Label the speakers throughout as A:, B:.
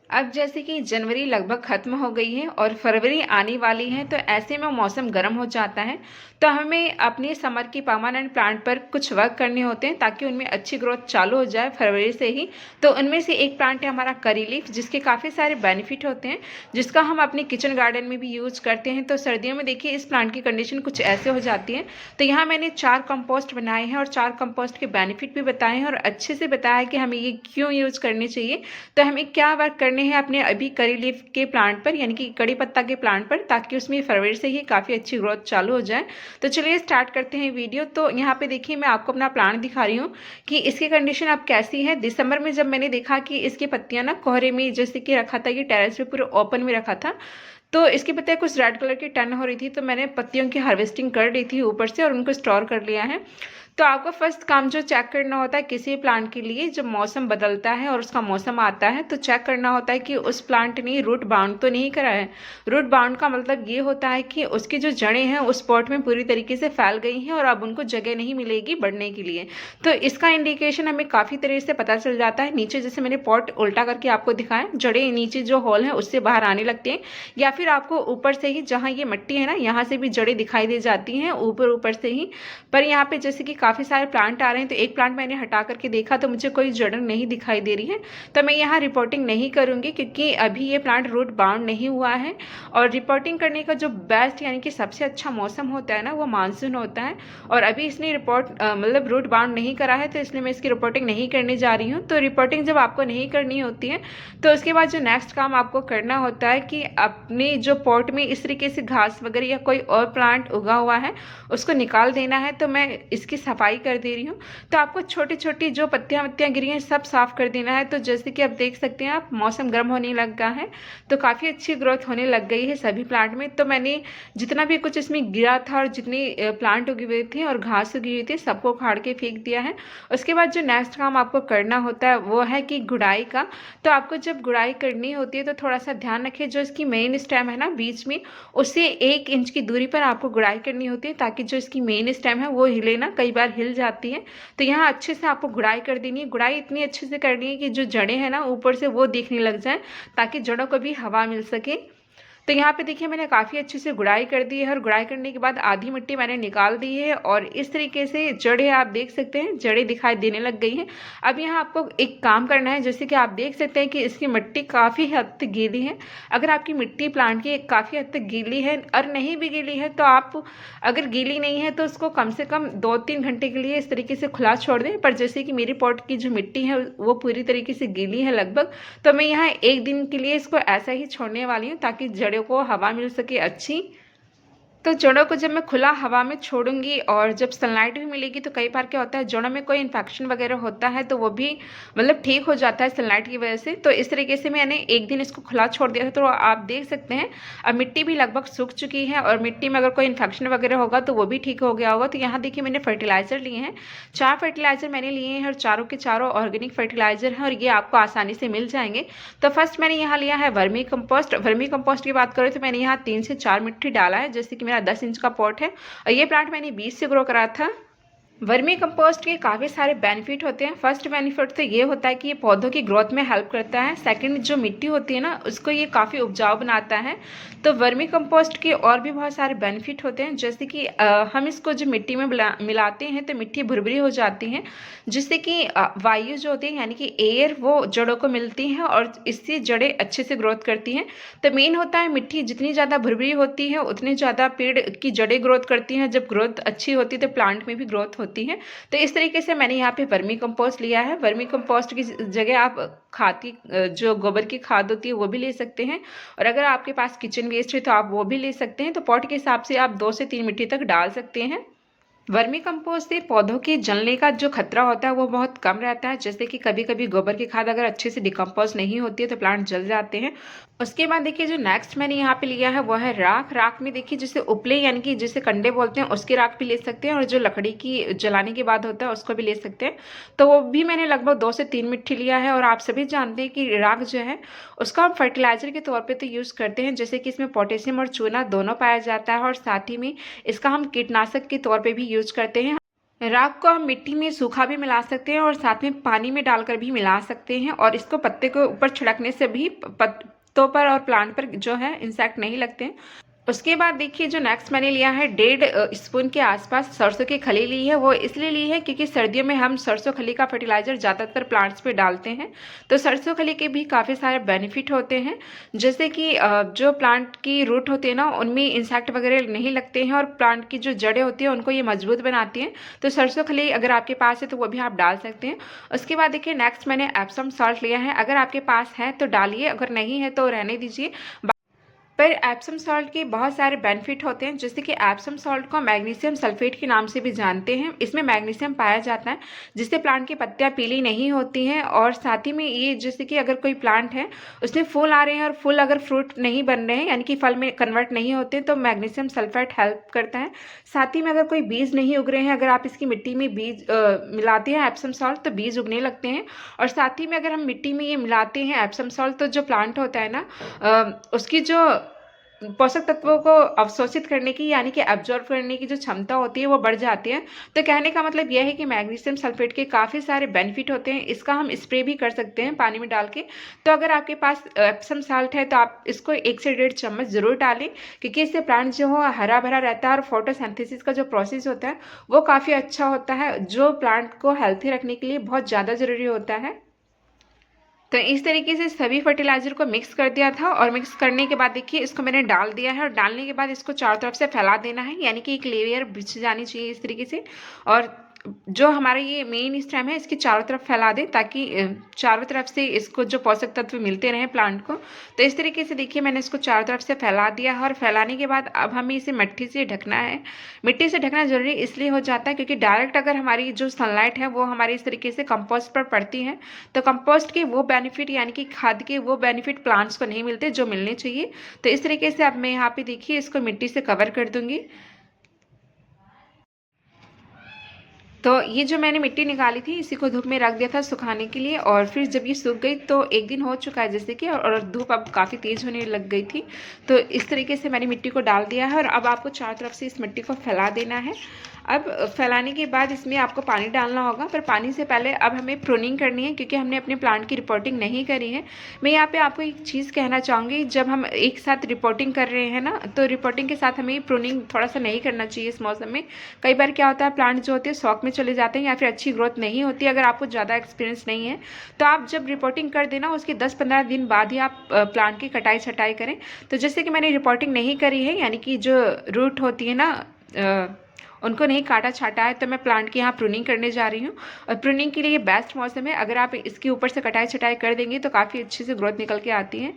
A: अब जैसे कि जनवरी लगभग ख़त्म हो गई है और फरवरी आने वाली है, तो ऐसे में मौसम गर्म हो जाता है। तो हमें अपने समर की परमानेंट प्लांट पर कुछ वर्क करने होते हैं ताकि उनमें अच्छी ग्रोथ चालू हो जाए फरवरी से ही। तो उनमें से एक प्लांट है हमारा करी लीफ, जिसके काफ़ी सारे बेनिफिट होते हैं, जिसका हम अपने किचन गार्डन में भी यूज़ करते हैं। तो सर्दियों में देखिए इस प्लांट की कंडीशन कुछ ऐसे हो जाती है। तो यहाँ मैंने 4 कंपोस्ट बनाए हैं और 4 कंपोस्ट के बेनिफिट भी बताए हैं और अच्छे से बताया कि हमें ये क्यों यूज़ करने चाहिए। तो हमें क्या वर्क करने हैं अपने अभी करी लीफ के प्लांट पर, यानी कि कड़ी पत्ता के प्लांट पर, ताकि उसमें फरवरी से ही काफ़ी अच्छी ग्रोथ चालू हो जाए। तो चलिए स्टार्ट करते हैं वीडियो। तो यहाँ पे देखिए मैं आपको अपना प्लांट दिखा रही हूँ कि इसकी कंडीशन अब कैसी है। दिसंबर में जब मैंने देखा कि इसकी पत्तियाँ ना कोहरे में जैसे कि रखा था, ये टेरेस पे पूरे ओपन में रखा था, तो इसकी पत्तियाँ कुछ रेड कलर की टर्न हो रही थी। तो मैंने पत्तियों की हार्वेस्टिंग कर ली थी ऊपर से और उनको स्टोर कर लिया है। तो आपको फर्स्ट काम जो चेक करना होता है किसी प्लांट के लिए, जब मौसम बदलता है और उसका मौसम आता है, तो चेक करना होता है कि उस प्लांट ने रूट बाउंड तो नहीं करा है। रूट बाउंड का मतलब ये होता है कि उसकी जो जड़ें हैं उस पॉट में पूरी तरीके से फैल गई हैं और अब उनको जगह नहीं मिलेगी बढ़ने के लिए। तो इसका इंडिकेशन हमें काफ़ी तरह से पता चल जाता है। नीचे जैसे मैंने पॉट उल्टा करके आपको दिखाया, जड़ें नीचे जो होल है उससे बाहर आने लगती हैं, या फिर आपको ऊपर से ही, जहाँ ये मिट्टी है ना, यहाँ से भी जड़ें दिखाई दे जाती हैं ऊपर ऊपर से ही। पर यहाँ पे जैसे कि काफ़ी सारे प्लांट आ रहे हैं, तो एक प्लांट मैंने हटा करके देखा तो मुझे कोई जड़ नहीं दिखाई दे रही है। तो मैं यहाँ रिपोर्टिंग नहीं करूँगी क्योंकि अभी ये प्लांट रूट बाउंड नहीं हुआ है। और रिपोर्टिंग करने का जो बेस्ट यानी कि सबसे अच्छा मौसम होता है ना, वो मानसून होता है। और अभी इसने मतलब रूट बाउंड नहीं करा है, तो इसलिए मैं इसकी रिपोर्टिंग नहीं करने जा रही हूँ। तो रिपोर्टिंग जब आपको नहीं करनी होती है, तो उसके बाद जो नेक्स्ट काम आपको करना होता है कि अपने जो पॉट में इस तरीके से घास वगैरह या कोई और प्लांट उगा हुआ है उसको निकाल देना है। तो मैं इसकी सफाई कर दे रही हूँ। तो आपको छोटी छोटी जो पत्तियाँ वत्तियाँ गिरी हैं सब साफ कर देना है। तो जैसे कि आप देख सकते हैं, आप मौसम गर्म होने लगा है तो काफ़ी अच्छी ग्रोथ होने लग गई है सभी प्लांट में। तो मैंने जितना भी कुछ इसमें गिरा था और जितनी प्लांट उगे हुए थे और घास उगी हुई थी सबको उखाड़ के फेंक दिया है। उसके बाद जो नेक्स्ट काम आपको करना होता है वो है कि गुड़ाई का। तो आपको जब गुड़ाई करनी होती है तो थोड़ा सा ध्यान रखें, जो इसकी मेन स्टेम है ना बीच में, उससे 1 इंच की दूरी पर आपको गुड़ाई करनी होती है ताकि जो इसकी मेन स्टेम है वो हिले ना, कई बार हिल जाती है। तो यहाँ अच्छे से आपको गुड़ाई कर देनी है। गुड़ाई इतनी अच्छे से करनी है कि जो जड़ें हैं ना ऊपर से वो दिखने लग जाए, ताकि जड़ों को भी हवा मिल सके। तो यहाँ पे देखिए मैंने काफ़ी अच्छे से गुड़ाई कर दी है और गुड़ाई करने के बाद आधी मिट्टी मैंने निकाल दी है और इस तरीके से जड़ें आप देख सकते हैं, जड़ें दिखाई देने लग गई हैं। अब यहाँ आपको एक काम करना है, जैसे कि आप देख सकते हैं कि इसकी मिट्टी काफ़ी हद तक गीली है। अगर आपकी मिट्टी प्लांट की काफ़ी हद तक गीली है और नहीं भी गीली है, तो आप अगर गीली नहीं है तो उसको कम से कम 2-3 घंटे के लिए इस तरीके से खुला छोड़ दें। पर जैसे कि मेरी पॉट की जो मिट्टी है वो पूरी तरीके से गीली है लगभग, तो मैं यहाँ 1 दिन के लिए इसको ऐसा ही छोड़ने वाली हूँ ताकि जड़ों को हवा मिल सके अच्छी। तो जड़ों को जब मैं खुला हवा में छोड़ूंगी और जब सनलाइट भी मिलेगी, तो कई बार क्या होता है जड़ों में कोई इन्फेक्शन वगैरह होता है तो वो भी मतलब ठीक हो जाता है सनलाइट की वजह से। तो इस तरीके से मैंने 1 दिन इसको खुला छोड़ दिया था। तो आप देख सकते हैं अब मिट्टी भी लगभग सूख चुकी है और मिट्टी में अगर कोई इन्फेक्शन वगैरह होगा तो वो भी ठीक हो गया होगा। तो यहाँ देखिए मैंने फर्टिलाइज़र लिए हैं, 4 फर्टिलाइज़र मैंने लिए हैं और चारों के चारों ऑर्गेनिक फर्टिलाइज़र हैं और ये आपको आसानी से मिल जाएंगे। तो फर्स्ट मैंने यहाँ लिया है वर्मी कंपोस्ट। वर्मी कंपोस्ट की बात करें तो मैंने यहाँ 3 से 4 मिट्टी डाला है। जैसे कि मेरा 10 इंच का पॉट है और ये प्लांट मैंने 20 से ग्रो करा था। वर्मी कंपोस्ट के काफ़ी सारे बेनिफिट होते हैं। फर्स्ट बेनिफिट तो ये होता है कि ये पौधों की ग्रोथ में हेल्प करता है। सेकंड, जो मिट्टी होती है ना उसको ये काफ़ी उपजाऊ बनाता है। तो वर्मी कंपोस्ट के और भी बहुत सारे बेनिफिट होते हैं, जैसे कि हम इसको जो मिट्टी में मिलाते हैं तो मिट्टी भुरभुरी हो जाती है, जिससे कि वायु जो होती है यानी कि एयर वो जड़ों को मिलती है और इससे जड़ें अच्छे से ग्रोथ करती हैं। तो मेन होता है मिट्टी जितनी ज़्यादा भुरभुरी होती है उतनी ज़्यादा पेड़ की जड़ें ग्रोथ करती हैं। जब ग्रोथ अच्छी होती है तो प्लांट में भी ग्रोथ होती है। तो इस तरीके से मैंने यहाँ पे वर्मी कंपोस्ट लिया है। वर्मी कंपोस्ट की जगह आप खाद की जो गोबर की खाद होती है वो भी ले सकते हैं, और अगर आपके पास किचन वेस्ट है तो आप वो भी ले सकते हैं। तो पॉट के हिसाब से आप 2 से 3 मिट्टी तक डाल सकते हैं। वर्मी कंपोस्ट से पौधों के जलने का जो खतरा होता है वो बहुत कम रहता है। जैसे कि कभी कभी गोबर की खाद अगर अच्छे से डिकम्पोज नहीं होती है तो प्लांट जल जाते हैं। उसके बाद देखिए जो नेक्स्ट मैंने यहाँ पे लिया है वो है राख। राख में देखिए जिसे उपले यानी कि जिसे कंडे बोलते हैं उसकी राख भी ले सकते हैं, और जो लकड़ी की जलाने के बाद होता है उसको भी ले सकते हैं। तो वो भी मैंने लगभग 2 से 3 मिट्टी लिया है। और आप सभी जानते हैं कि राख जो है उसका हम फर्टिलाइजर के तौर पर तो यूज़ करते हैं, जैसे कि इसमें पोटेशियम और चूना दोनों पाया जाता है, और साथ ही में इसका हम कीटनाशक के तौर पर भी यूज करते हैं। राख को हम मिट्टी में सूखा भी मिला सकते हैं और साथ में पानी में डालकर भी मिला सकते हैं, और इसको पत्ते के ऊपर छिड़कने से भी पत्तों पर और प्लांट पर जो है इंसेक्ट नहीं लगते हैं। उसके बाद देखिए जो नेक्स्ट मैंने लिया है 1.5 स्पून के आसपास सरसों की खली ली है। वो इसलिए ली है क्योंकि सर्दियों में हम सरसों खली का फर्टिलाइज़र ज़्यादातर प्लांट्स पे डालते हैं। तो सरसों खली के भी काफ़ी सारे बेनिफिट होते हैं, जैसे कि जो प्लांट की रूट होती है ना, उनमें इंसेक्ट वगैरह नहीं लगते हैं, और प्लांट की जो जड़ें होती हैं उनको ये मजबूत बनाती हैं। तो सरसों खली अगर आपके पास है तो वो भी आप डाल सकते हैं। उसके बाद देखिए नेक्स्ट मैंने एप्सम सॉल्ट लिया है। अगर आपके पास है तो डालिए, अगर नहीं है तो रहने दीजिए। पर एप्सम सॉल्ट के बहुत सारे बेनिफिट होते हैं, जैसे कि एप्सम सॉल्ट को मैग्नीशियम सल्फेट के नाम से भी जानते हैं। इसमें मैग्नीशियम पाया जाता है, जिससे प्लांट की पत्तियां पीली नहीं होती हैं। और साथ ही में ये जैसे कि अगर कोई प्लांट है उसमें फूल आ रहे हैं और फूल अगर फ्रूट नहीं बन रहे हैं, यानी कि फल में कन्वर्ट नहीं होते, तो मैग्नीशियम सल्फेट हेल्प करता है। साथ ही में अगर कोई बीज नहीं उग रहे हैं, अगर आप इसकी मिट्टी में बीज मिलाते हैं एप्सम सॉल्ट, तो बीज उगने लगते हैं। और साथ ही में अगर हम मिट्टी में ये मिलाते हैं एप्सम सॉल्ट, तो जो प्लांट होता है ना, उसकी जो पोषक तत्वों को अवशोषित करने की, यानी कि एब्जॉर्ब करने की जो क्षमता होती है वो बढ़ जाती है। तो कहने का मतलब यह है कि मैग्नीशियम सल्फेट के काफ़ी सारे बेनिफिट होते हैं। इसका हम स्प्रे भी कर सकते हैं पानी में डाल के। तो अगर आपके पास एप्सम साल्ट है तो आप इसको 1 से 1.5 चम्मच ज़रूर डालें, क्योंकि इससे प्लांट जो हो हरा भरा रहता है, और फोटोसिंथेसिस का जो प्रोसेस होता है वो काफ़ी अच्छा होता है, जो प्लांट को हेल्थी रखने के लिए बहुत ज़्यादा ज़रूरी होता है। तो इस तरीके से सभी फर्टिलाइज़र को मिक्स कर दिया था, और मिक्स करने के बाद देखिए इसको मैंने डाल दिया है, और डालने के बाद इसको चारों तरफ से फैला देना है, यानी कि एक लेयर बिछ जानी चाहिए इस तरीके से। और जो हमारा ये मेन स्टेम है इसकी चारों तरफ फैला दें, ताकि चारों तरफ से इसको जो पोषक तत्व मिलते रहें प्लांट को। तो इस तरीके से देखिए मैंने इसको चारों तरफ से फैला दिया है, और फैलाने के बाद अब हमें इसे मिट्टी से ढकना है। मिट्टी से ढकना जरूरी इसलिए हो जाता है क्योंकि डायरेक्ट अगर हमारी जो सनलाइट है वो हमारी इस तरीके से कंपोस्ट पर पड़ती है, तो कंपोस्ट के वो बेनिफिट, यानी कि खाद के वो बेनिफिट प्लांट्स को नहीं मिलते जो मिलने चाहिए। तो इस तरीके से अब मैं यहाँ पे देखिए इसको मिट्टी से कवर कर दूंगी। तो ये जो मैंने मिट्टी निकाली थी इसी को धूप में रख दिया था सुखाने के लिए, और फिर जब ये सूख गई तो 1 दिन हो चुका है जैसे कि, और धूप अब काफ़ी तेज़ होने लग गई थी। तो इस तरीके से मैंने मिट्टी को डाल दिया है, और अब आपको चारों तरफ से इस मिट्टी को फैला देना है। अब फैलाने के बाद इसमें आपको पानी डालना होगा, पर पानी से पहले अब हमें प्रूनिंग करनी है, क्योंकि हमने अपने प्लांट की रिपोर्टिंग नहीं करी है। मैं यहाँ पे आपको एक चीज़ कहना चाहूँगी, जब हम एक साथ रिपोर्टिंग कर रहे हैं ना, तो रिपोर्टिंग के साथ हमें प्रूनिंग थोड़ा सा नहीं करना चाहिए इस मौसम में। कई बार क्या होता है प्लांट जो होते हैं शौक में चले जाते हैं, या फिर अच्छी ग्रोथ नहीं होती। अगर आपको ज़्यादा एक्सपीरियंस नहीं है तो आप जब रिपोर्टिंग कर देना उसके 10-15 दिन बाद ही आप प्लांट की कटाई छटाई करें। तो जैसे कि मैंने रिपोर्टिंग नहीं करी है, यानी कि जो रूट होती है ना, उनको नहीं काटा छाटा है, तो मैं प्लांट की यहाँ प्रूनिंग करने जा रही हूँ। और प्रूनिंग के लिए ये बेस्ट मौसम है, अगर आप इसके ऊपर से कटाई छटाई कर देंगे तो काफ़ी अच्छे से ग्रोथ निकल के आती है।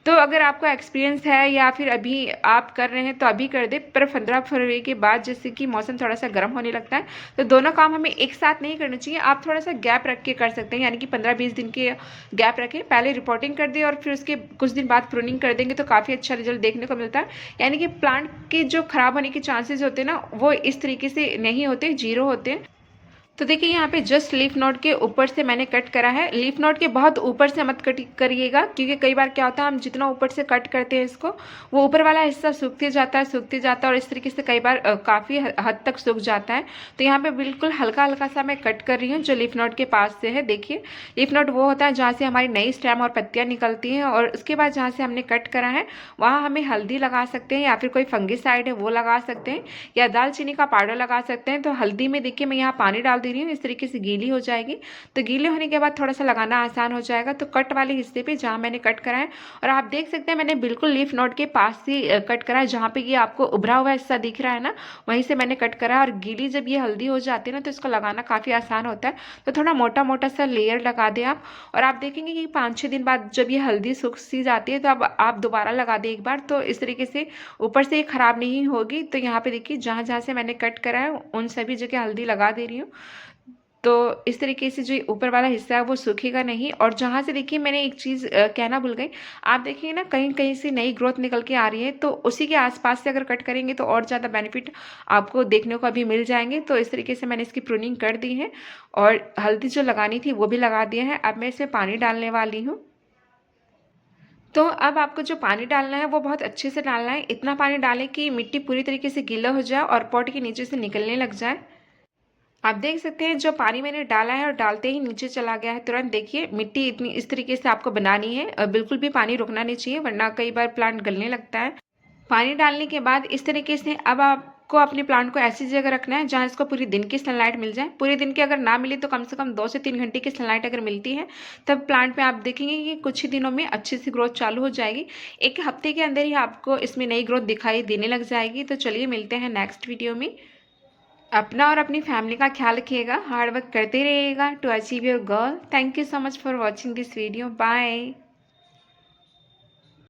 A: तो अगर आपको एक्सपीरियंस है या फिर अभी आप कर रहे हैं तो अभी कर दे, पर 15 फरवरी के बाद जैसे कि मौसम थोड़ा सा गर्म होने लगता है, तो दोनों काम हमें एक साथ नहीं करना चाहिए। आप थोड़ा सा गैप रख के कर सकते हैं, यानी कि 15-20 दिन के गैप रखें, पहले रिपोर्टिंग कर दें और फिर उसके कुछ दिन बाद प्रूनिंग कर देंगे तो काफ़ी अच्छा रिजल्ट देखने को मिलता है। यानी कि प्लांट के जो खराब होने के चांसेस होते हैं ना, वो इस तरीके से नहीं होते, जीरो होते हैं। तो देखिए यहाँ पे जस्ट लीफ नोड के ऊपर से मैंने कट करा है। लीफ नोड के बहुत ऊपर से मत कट करिएगा, क्योंकि कई बार क्या होता है हम जितना ऊपर से कट करते हैं इसको, वो ऊपर वाला हिस्सा सूखते जाता है, और इस तरीके से कई बार काफ़ी हद तक सूख जाता है। तो यहाँ पे बिल्कुल हल्का हल्का सा मैं कट कर रही हूँ जो लीफ नोड के पास से है। देखिए लीफ नोड वो होता है जहाँ से हमारी नई स्टेम और पत्तियाँ निकलती हैं, और उसके बाद जहाँ से हमने कट करा है वहाँ हमें हल्दी लगा सकते हैं, या फिर कोई फंगिसाइड है वो लगा सकते हैं, या दालचीनी का पाउडर लगा सकते हैं। तो हल्दी में देखिए मैं यहाँ पानी डाल दे रही हूँ, इस तरीके से गीली हो जाएगी। तो गीले होने के बाद थोड़ा सा लगाना आसान हो जाएगा। तो कट वाले हिस्से पे जहाँ मैंने कट करा है, और आप देख सकते हैं मैंने बिल्कुल लीफ नोड के पास से कट करा है, जहाँ पे ये आपको उभरा हुआ हिस्सा दिख रहा है ना, वहीं से मैंने कट करा है। और गीली जब ये हल्दी हो जाती है ना, तो इसको लगाना काफ़ी आसान होता है। तो थोड़ा मोटा मोटा सा लेयर लगा दें आप, और आप देखेंगे कि 5-6 दिन बाद जब ये हल्दी सूख सी जाती है तो अब आप दोबारा लगा दें एक बार, तो इस तरीके से ऊपर से ये खराब नहीं होगी। तो यहाँ पे देखिए जहाँ जहाँ से मैंने कट करा है उन सभी जगह हल्दी लगा दे रही हूँ। तो इस तरीके से जो ऊपर वाला हिस्सा है वो सूखेगा नहीं। और जहाँ से देखिए मैंने एक चीज़ कहना भूल गई, आप देखिए ना कहीं कहीं से नई ग्रोथ निकल के आ रही है, तो उसी के आसपास से अगर कट करेंगे तो और ज़्यादा बेनिफिट आपको देखने को अभी मिल जाएंगे। तो इस तरीके से मैंने इसकी प्रूनिंग कर दी है, और हल्दी जो लगानी थी वो भी लगा दिया है। अब मैं इसमें पानी डालने वाली हूँ। तो अब आपको जो पानी डालना है वो बहुत अच्छे से डालना है। इतना पानी डालें कि मिट्टी पूरी तरीके से गीला हो जाए और पॉट के नीचे से निकलने लग जाए। आप देख सकते हैं जो पानी मैंने डाला है और डालते ही नीचे चला गया है तुरंत। देखिए मिट्टी इतनी इस तरीके से आपको बनानी है और बिल्कुल भी पानी रुकना नहीं चाहिए, वरना कई बार प्लांट गलने लगता है। पानी डालने के बाद इस तरीके से अब आपको अपने प्लांट को ऐसी जगह रखना है जहाँ इसको पूरी दिन की सनलाइट मिल जाए। पूरे दिन की अगर ना मिले तो कम से कम 2 से 3 घंटे की सनलाइट अगर मिलती है, तब प्लांट में आप देखेंगे कि कुछ ही दिनों में अच्छी सी ग्रोथ चालू हो जाएगी। 1 हफ्ते के अंदर ही आपको इसमें नई ग्रोथ दिखाई देने लग जाएगी। तो चलिए मिलते हैं नेक्स्ट वीडियो में। अपना और अपनी फैमिली का ख्याल रखिएगा, हार्ड वर्क करते रहिएगा to achieve your goal. Thank you so much for watching this video. Bye.